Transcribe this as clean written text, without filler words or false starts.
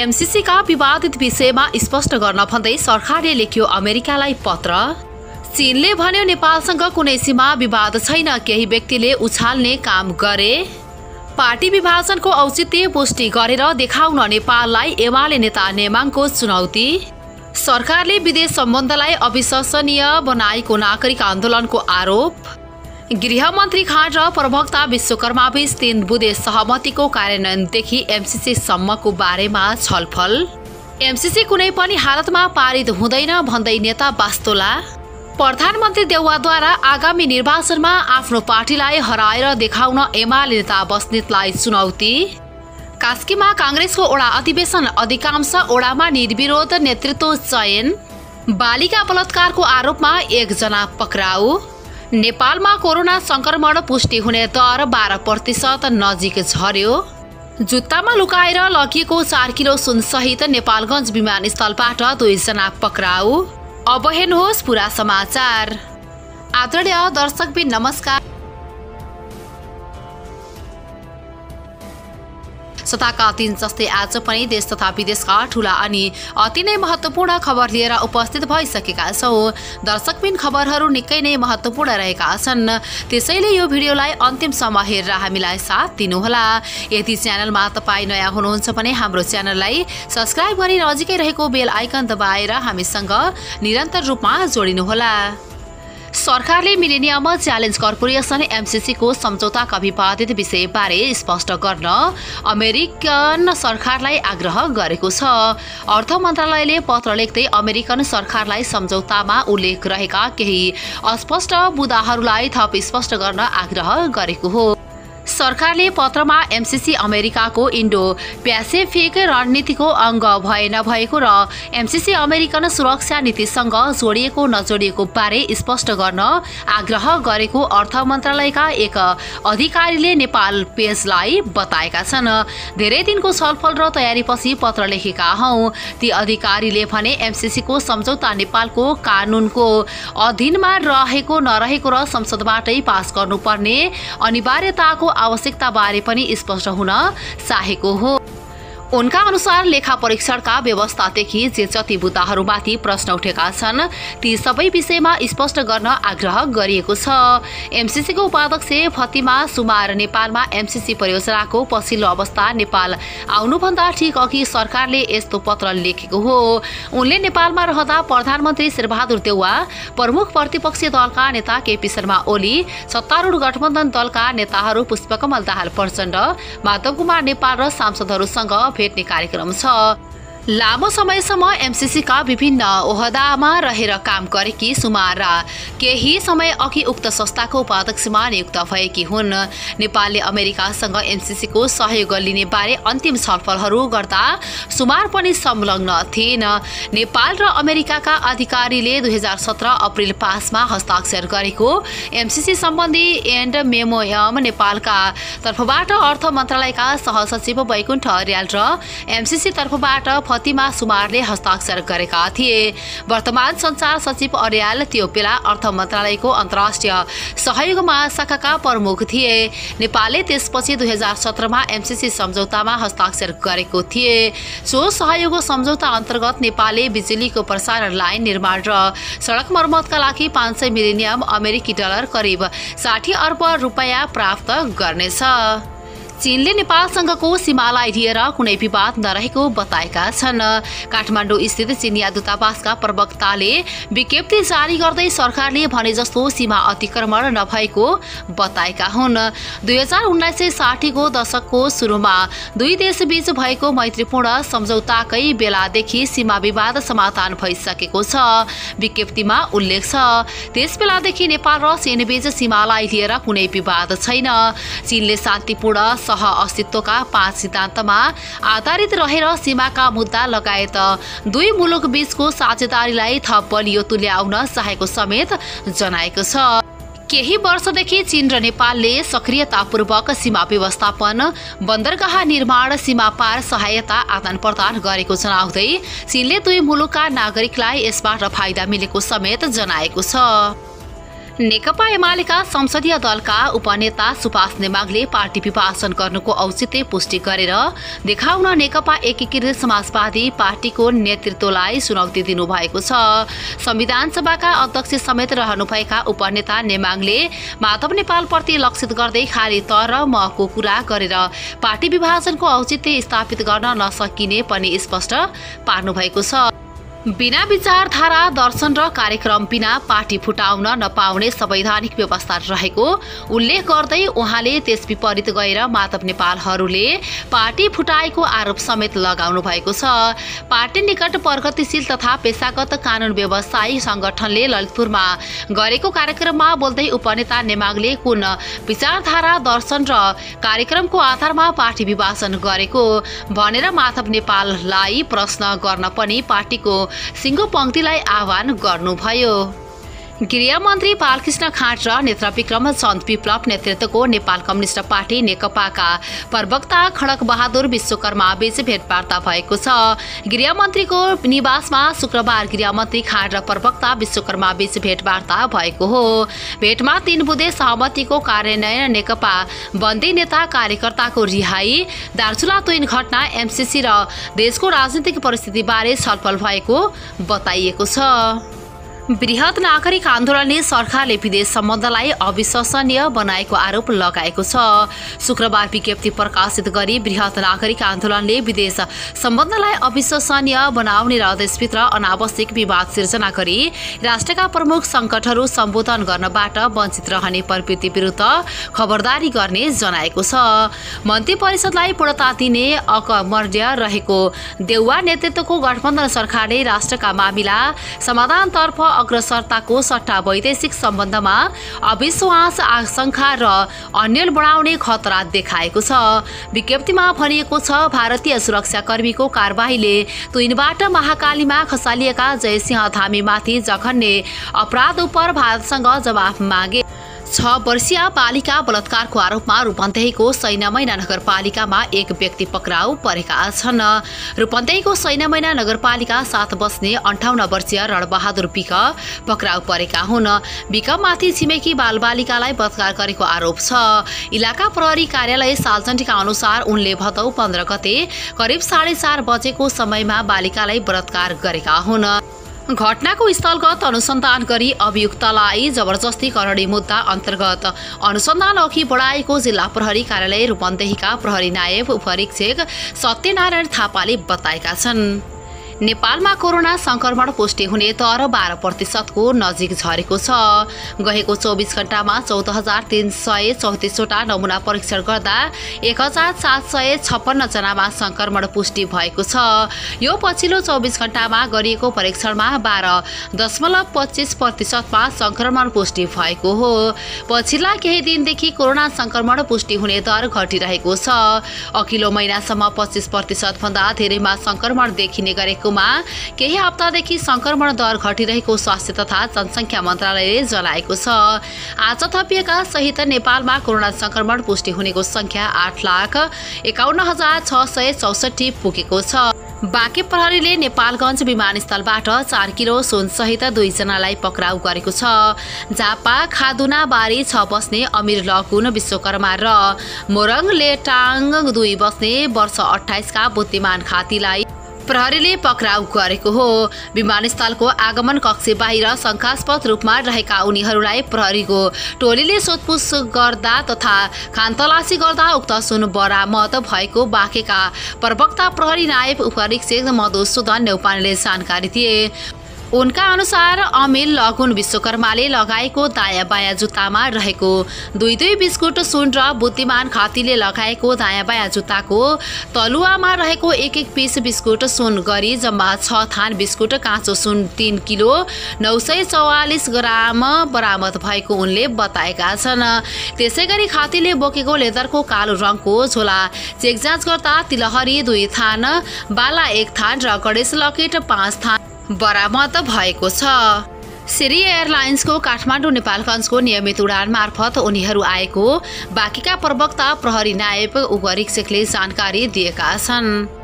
MCC का विवादित विषयमा स्पष्ट गर्न भन्दै सरकारले लेख्यो अमेरिकालाई पत्र। चीनले भन्यो नेपालसँग कुनै सीमा विवाद छैन, केही व्यक्तिले उछाल्ने काम गरे। पार्टी विभाजनको औचित्य पुष्टि गरेर देखाउन नेपाललाई एमाले नेता नेमाङको चुनौती। सरकारले विदेश सम्बन्धलाई अविश्वसनीय बनाएको नागरिक आन्दोलनको आरोप। गृहमन्त्री खाँड र प्रवक्ता विश्वकर्मा बीच 3 बुँदे सहमतिको कार्यान्वयनदेखि एमसीसी सम्मको बारेमा छलफल। एमसीसी कुनै पनि हालतमा पारित हुँदैन भन्दै नेता बास्तोला। प्रधानमन्त्री देउवाद्वारा आगामी निर्वाचनमा आफ्नो पार्टीलाई हराएर देखाउन एमाले नेता बस्नेतलाई चुनौती। कास्कीमा कांग्रेसको ओडा अधिवेशन, अधिकांश ओडामा निर्विरोध नेतृत्व चयन। बालिका बलात्कारको आरोपमा 1 जना पक्राउ। नेपालमा कोरोना संक्रमण पुष्टि हुने दर 12% नजिक झर्यो। जुत्तामा लुकाएर लगिएको 4 किलो सुनसहित नेपालगञ्ज विमानस्थलबाट 2 जना पक्राउ। अब हेर्नुहोस् पुरा समाचार। आदरणीय दर्शकबिन नमस्कार। सताका दिन जस्तै आज पनि देश तथा विदेशका ठूला अनि अति नै महत्त्वपूर्ण खबर लिएर उपस्थित भइसकेका छौं। दर्शकबिन खबरहरू निकै नै महत्त्वपूर्ण रहेका छन्, त्यसैले यो भिडियोलाई अन्तिमसम्म हेरेर हामीलाई साथ दिनुहोला। यदि च्यानलमा तपाईँ नयाँ हुनुहुन्छ भने हाम्रो च्यानललाई सब्स्क्राइब गरी नजिकै रहेको बेल आइकन दबाएर हामीसँग निरन्तर रूपमा जोडिनुहोला। सरकारले मिलेनियम च्यालेन्ज कर्पोरेसन एमसीसी को सम्झौताका विवादित विषयबारे स्पष्ट गर्न अमेरिकन सरकारलाई आग्रह गरेको छ। अर्थ मन्त्रालयले पत्र लेख्दै अमेरिकन सरकारलाई सम्झौतामा उल्लेख रहेका केही अस्पष्ट बुँदाहरूलाई थप स्पष्ट गर्न आग्रह गरेको हो। सरकारले पत्रमा एमसीसी अमेरिकाको इन्डो प्यासिफिक रणनीतिको अङ्ग भए नभएको र एमसीसी अमेरिकन सुरक्षा नीतिसँग जोडिएको नजोडिएको बारे स्पष्ट गर्न आग्रह गरेको अर्थ मन्त्रालयका एक अधिकारीले नेपाल पेजलाई बताएका छन्। धेरै दिनको छलफल र तयारीपछि पत्र लेखेका हौं। ती अधिकारीले भने एमसीसी को सम्झौता नेपालको कानूनको अधीनमा रहेको नरहेको र संसदबाटै पास गर्नुपर्ने अनिवार्यताको आवश्यकता बारे पनि स्पष्ट हुन चाहेको हो। उनका अनुसार लेखा परीक्षणका व्यवस्थादेखि जे जति बुँदाहरूमाथि प्रश्न उठेका छन् ती सबै विषयमा स्पष्ट गर्न आग्रह गरिएको छ। एमसीसी को उपाध्यक्ष फतिमा सुमार नेपालमा एमसीसी परियोजनाको पछिल्लो अवस्था नेपाल आउनुभन्दा ठीक अघि सरकारले यस्तो पत्र लेखेको हो। उनले नेपालमा रहँदा प्रधानमन्त्री शेरबहादुर देउवा, प्रमुख प्रतिपक्षी दलका नेता केपी शर्मा ओली, सत्तारूढ गठबन्धन दलका नेताहरू पुष्पकमल दाहाल प्रचण्ड, माधव कुमार नेपाल र सांसदहरूसँग भेट्ने कार्यक्रम छ। लामो समयसम्म एमसीसी का विभिन्न ओहदामा रहेर काम गरेकी सुमारा केही समय अघि उक्त संस्थाको उपाध्यक्षमा नियुक्त भएकी हुन्। नेपालले अमेरिकासँग एमसीसी को सहयोग लिने बारे अन्तिम छलफलहरू गर्दा सुमार पनि संलग्न थिएन। नेपाल र अमेरिकाका अधिकारीले 2017 अप्रिल 5 मा हस्ताक्षर गरेको एमसीसी सम्बन्धी एन्ड मेमोयम नेपालका तर्फबाट अर्थ मन्त्रालयका सहसचिव वैकुण्ठ अर्याल र एमसीसी तर्फबाट फतिमा सुमारले हस्ताक्षर गरेका थिए। वर्तमान संचार सचिव अर्याल त्यो बेला अर्थ मन्त्रालयको अन्तर्राष्ट्रिय सहयोग महाशाखाका प्रमुख थिए। नेपालले त्यसपछि 2017 मा एमसीसी सम्झौतामा हस्ताक्षर गरेको थिए। सो सहयोग सम्झौता अन्तर्गत नेपालले बिजुलीको प्रसारण लाइन निर्माण र सडक मर्मतका लागि 500 मिलियन अमेरिकी डलर करिब 60 अर्ब रुपैयाँ प्राप्त गर्नेछ। चीनले नेपालसँगको सीमालाई लिएर कुनै विवाद नरहेको बताएका छन्। काठमाडौँ स्थित चीनिया दूतावासका प्रवक्ताले विज्ञप्ति जारी गर्दै सरकारले भने जस्तो सीमा अतिक्रमण नभएको बताएका हुन्। 2060 को दशकको सुरुमा दुई देशबीच भएको मैत्रीपूर्ण सम्झौताकै बेलादेखि सीमा विवाद समाधान भइसकेको छ। विज्ञप्तिमा उल्लेख छ, त्यसबेलादेखि नेपाल र चीनबीच सीमालाई लिएर कुनै विवाद छैन। चीनले शान्तिपूर्ण सह अस्तित्वका 5 सिद्धान्तमा आधारित रहेर सीमाका मुद्दा लगायत दुई मुलुक बीचको साझेदारीलाई थप बलियो तुल्याउन चाहेको समेत जनाएको छ। केही वर्षदेखि चीन र नेपालले सक्रियतापूर्वक सीमा व्यवस्थापन, बन्दरगाह निर्माण, सीमा पार सहायता आदान प्रदान गरेको जनाउँदै चीनले दुई मुलुकका नागरिकलाई यसबाट फाइदा मिलेको समेत जनाएको छ। नेकपा एमालेका संसदीय दलका उपनेता सुभाष नेमाङले पार्टी विभाजन गर्नुको औचित्य पुष्टि गरेर देखाउन नेकपा एकीकृत समाजवादी पार्टीको नेतृत्वलाई चुनौती दिनुभएको छ। संविधान सभाका अध्यक्ष समेत रहनुभएका उपनेता नेमाङले माधव नेपालप्रति लक्षित गर्दै खाली त र मको कुरा गरेर पार्टी विभाजनको औचित्य स्थापित गर्न नसकिने पनि स्पष्ट पार्नुभएको छ। बिना विचारधारा दर्शन र कार्यक्रम बिना पार्टी फुटाउन नपाउने संवैधानिक व्यवस्था रहेको उल्लेख गर्दै उहाँले त्यस विपरीत गएर माधव नेपालहरूले पार्टी फुटाएको आरोप समेत लगाउनु भएको छ। पार्टी निकट प्रगतिशील तथा पेशागत कानून व्यवसायी संगठनले ललितपुरमा गरेको कार्यक्रममा बोल्दै उपनेता नेमाङले कुन विचारधारा दर्शन र कार्यक्रमको आधारमा पार्टी विभाजन गरेको भनेर माधव नेपाललाई प्रश्न गर्न पनि पार्टीको सिंगो पंक्तिलाई आह्वान गर्नुभयो। गृहमन्त्री बालकृष्ण खाँट र नेत्रविक्रम चन्द विप्लव नेतृत्वको नेपाल कम्युनिस्ट पार्टी नेकपाका प्रवक्ता खड्ग बहादुर विश्वकर्मा बीच भेटवार्ता भएको छ। गृहमन्त्रीको निवासमा शुक्रबार गृहमन्त्री खाँट र प्रवक्ता विश्वकर्मा बीच भेटवार्ता भएको हो। भेटमा 3 बुँदे सहमतिको कार्यान्वयन, नेकपा बन्दी नेता कार्यकर्ताको रिहाई, दार्चुला तुइन घटना, एमसीसी र देशको राजनीतिक परिस्थितिबारे छलफल भएको बताइएको छ। बृहत नागरिक आन्दोलनले सरकारले विदेश सम्बन्धलाई अविश्वसनीय बनाएको आरोप लगाएको छ। शुक्रबार विज्ञप्ति प्रकाशित गरी बृहत नागरिक आन्दोलनले विदेश सम्बन्धलाई अविश्वसनीय बनाउने र देशभित्र अनावश्यक विवाद सिर्जना गरी राष्ट्रका प्रमुख सङ्कटहरू सम्बोधन गर्नबाट वञ्चित रहने प्रवृत्ति विरुद्ध खबरदारी गर्ने जनाएको छ। मन्त्री परिषदलाई पूर्णता दिने अकमर्य रहेको देउवा नेतृत्वको गठबन्धन सरकारले राष्ट्रका मामिला समाधानतर्फ अग्रसरताको सट्टा वैदेशिक सम्बन्धमा अविश्वास, आशंका र अन्यल बढाउने खतरा देखाएको छ। विज्ञप्तिमा भनिएको छ, भारतीय सुरक्षाकर्मीको कारबाहीले तुइनबाट महाकालीमा खसालिएका जयसिंह धामीमाथि जघन्य अपराध उप भारतसँग जवाफ मागे। 6 वर्षीय बालिका बलात्कारको आरोपमा रूपन्देहीको सैनामैना नगरपालिकामा एक व्यक्ति पक्राउ परेका छन्। रूपन्देहीको सैनामैना नगरपालिका 7 बस्ने 58 वर्षीय रणबहादुर विक पक्राउ परेका हुन्। विकमाथि छिमेकी बालबालिकालाई बलात्कार गरेको आरोप छ। इलाका प्रहरी कार्यालय सार्वजनिकका अनुसार उनले भदौ 15 गते करिब 4:30 बजेको समयमा बालिकालाई बलात्कार गरेका हुन्। घटनाको स्थलगत अनुसन्धान गरी अभियुक्तलाई जबरजस्ती करणी मुद्दा अन्तर्गत अनुसन्धान अघि बढाएको जिल्ला प्रहरी कार्यालय रूपन्देहीका प्रहरी नायब उपरीक्षक सत्यनारायण थापाले बताएका छन्। नेपालमा कोरोना संक्रमण पुष्टि हुने दर 12% को नजिक झरेको छ। गएको 24 घण्टामा 14,334 वटा नमुना परीक्षण गर्दा 1,756 जनामा संक्रमण पुष्टि भएको छ। यो पछिल्लो 24 घण्टामा गरिएको परीक्षणमा 12.25% मा संक्रमण पुष्टि भएको हो। पछिल्ला केही दिनदेखि कोरोना संक्रमण पुष्टि हुने दर घटिरहेको छ। अघिल्लो महिनासम्म 25% भन्दा धेरैमा संक्रमण देखिने गरेको केही हप्तादेखि संक्रमण दर घटिरहेको स्वास्थ्य तथा जनसङ्ख्या मन्त्रालयले जनाएको छ। आज थपिएका सहित नेपालमा कोरोना संक्रमण पुष्टि हुनेको संख्या 8,51,664 पुगेको छ। बाँके प्रहरीले नेपालगञ्ज विमानस्थलबाट 4 किलो सुनसहित 2 जनालाई पक्राउ गरेको छ। झापा खादुनाबारी 6 बस्ने अमिर लगुन विश्वकर्मा र मोरङ लेटाङ 2 बस्ने वर्ष 28 का बुद्धिमान खातीलाई प्रहरीले पक्राउ गरेको हो। विमानस्थलको आगमन कक्ष बाहिर शंकास्पद रूपमा रहेका उनीहरूलाई प्रहरीको टोलीले सोधपुछ गर्दा तथा खानतलासी गर्दा उक्त सुन बरामद भएको बाँकेका प्रवक्ता प्रहरी नायब उपरीक्षक मधुसूदन नेउपानेले जानकारी दिए। उनका अनुसार अमिल लगुन विश्वकर्माले लगाएको दायाँ बायाँ जुत्तामा रहेको 2 बिस्कुट सुन र बुद्धिमान खातीले लगाएको दायाँ बायाँ जुत्ताको तलुवामा रहेको 1 पीस बिस्कुट सुन गरी जम्मा 6 थान बिस्कुट काँचो सुन 3 किलो 944 ग्राम बरामद भएको उनले बताएका छन्। त्यसैगरी खातीले बोकेको लेदरको कालो रङको झोला चेक जाँच गर्दा तिलहरी 2 थान, बाला 1 थान र गणेश लकेट 5 थान बरामद भएको छ। सिरी एयरलाइन्सको काठमाडौँ नेपालगञ्जको नियमित उडान मार्फत उनीहरू आएको बाँकेका प्रवक्ता प्रहरी नायब उपरीक्षकले जानकारी दिएका छन्।